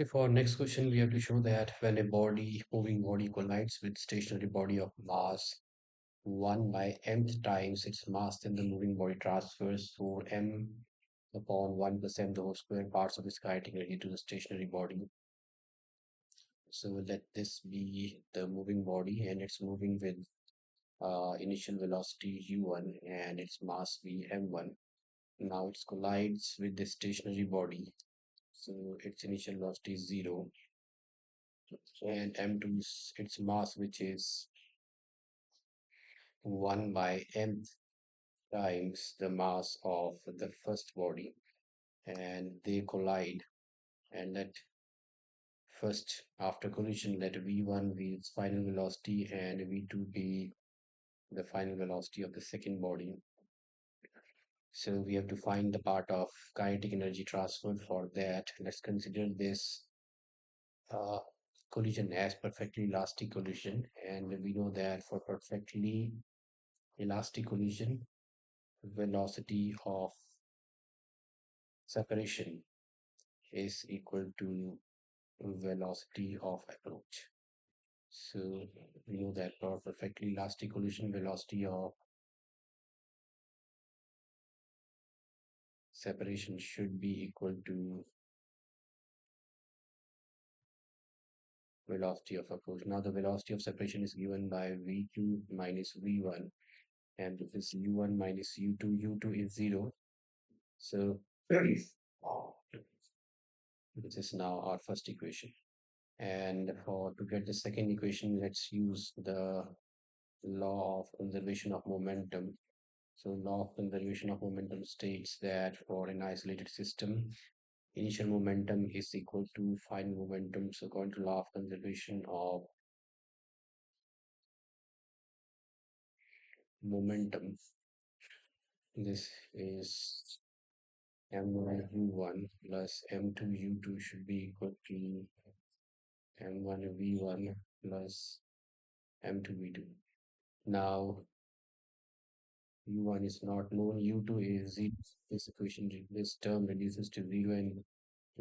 Okay, for next question, we have to show that when a moving body collides with stationary body of mass 1 by mth times its mass, then the moving body transfers 4m upon 1 plus m the whole square parts of its kinetic energy to the stationary body. So let this be the moving body, and it's moving with initial velocity u1 and its mass vm1. Now it collides with the stationary body, so its initial velocity is 0, and m2 is its mass, which is 1 by m times the mass of the first body, and they collide. And let first, after collision, let v1 be its final velocity and v2 be the final velocity of the second body. So we have to find the part of kinetic energy transfer. For that, let's consider this uh, collision as perfectly elastic collision, and we know that for perfectly elastic collision, velocity of separation is equal to velocity of approach. So we know that for perfectly elastic collision, velocity of separation should be equal to velocity of approach. Now the velocity of separation is given by v2 minus v1, and this is u1 minus u2. u2 is 0. So this is now our first equation. And for to get the second equation, let's use the law of conservation of momentum. So law of conservation of momentum states that for an isolated system, initial momentum is equal to final momentum. So according to law of conservation of momentum, this is m1 u1 plus m2 u2 should be equal to m1 v1 plus m2 v2. Now u1 is not known, u2 is 0. This equation, this term reduces to 0, and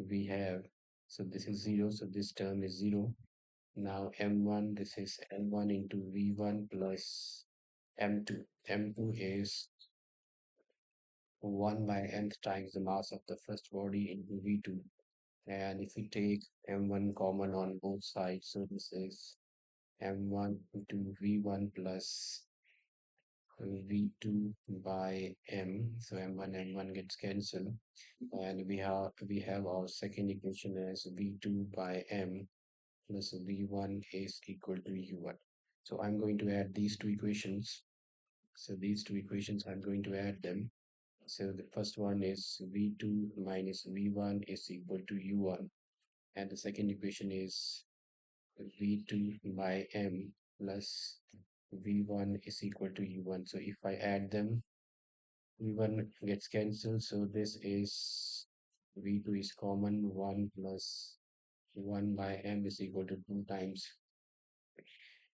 we have, so this is 0, so this term is 0. Now m1, this is m1 into v1 plus m2. m2 is 1 by nth times the mass of the first body into v2. And if we take m1 common on both sides, so this is m1 into v1 plus v2 by m. So m1 m1 gets cancelled, and we have our second equation as v2 by m plus v1 is equal to u1. So I'm going to add these two equations. So these two equations, I'm going to add them. So the first one is v2 minus v1 is equal to u1, and the second equation is v2 by m plus v1 is equal to u1. So if I add them, v1 gets cancelled, so this is v2 is common, 1 plus 1 by m is equal to 2 times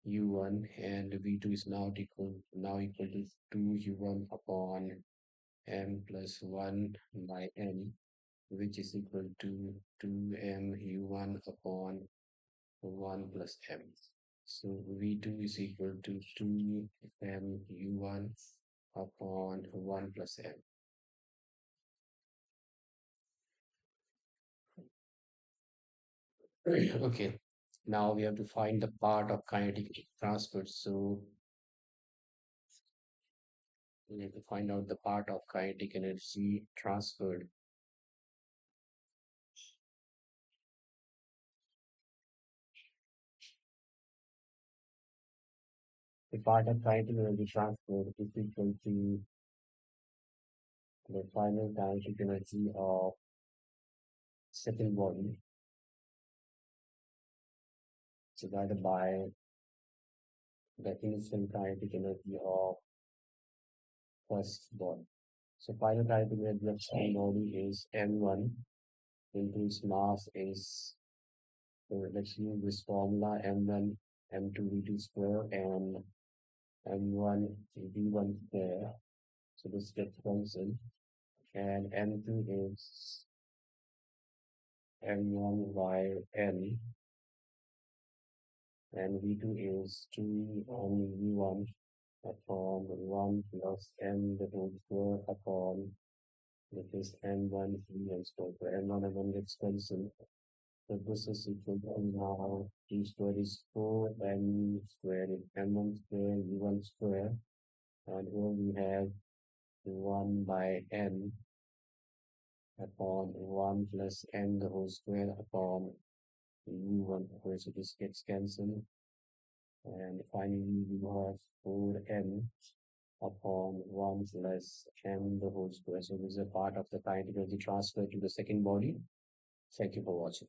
u1, and v2 is now equal to 2 u1 upon m plus 1 by m, which is equal to 2m u1 upon 1 plus m. So v2 is equal to 2m u1 upon 1 plus m. Okay, now we have to find the part of kinetic transfer. So we have to find out the part of kinetic energy transferred. The part of kinetic energy transferred is equal to the final kinetic energy of second body divided by the initial kinetic energy of first body. So final kinetic energy of second body is m1 into its mass is, so let's use this formula, m1 m2 v2 square and m1 v1 square. So this gets cancelled, and m2 is m1 by n, and v2 is 2 on v1 upon 1 plus m the whole square upon, that is m1 v1 square. So m1 and 1 gets cancelled. So this is equal to now t square is 4m square is m1 square v1 square, and here we have 1 by n upon 1 plus n the whole square upon u1 square. So this gets cancelled. And finally, we have 4m upon 1 plus m the whole square. So this is a part of the kinetic energy transfer to the second body. Thank you for watching.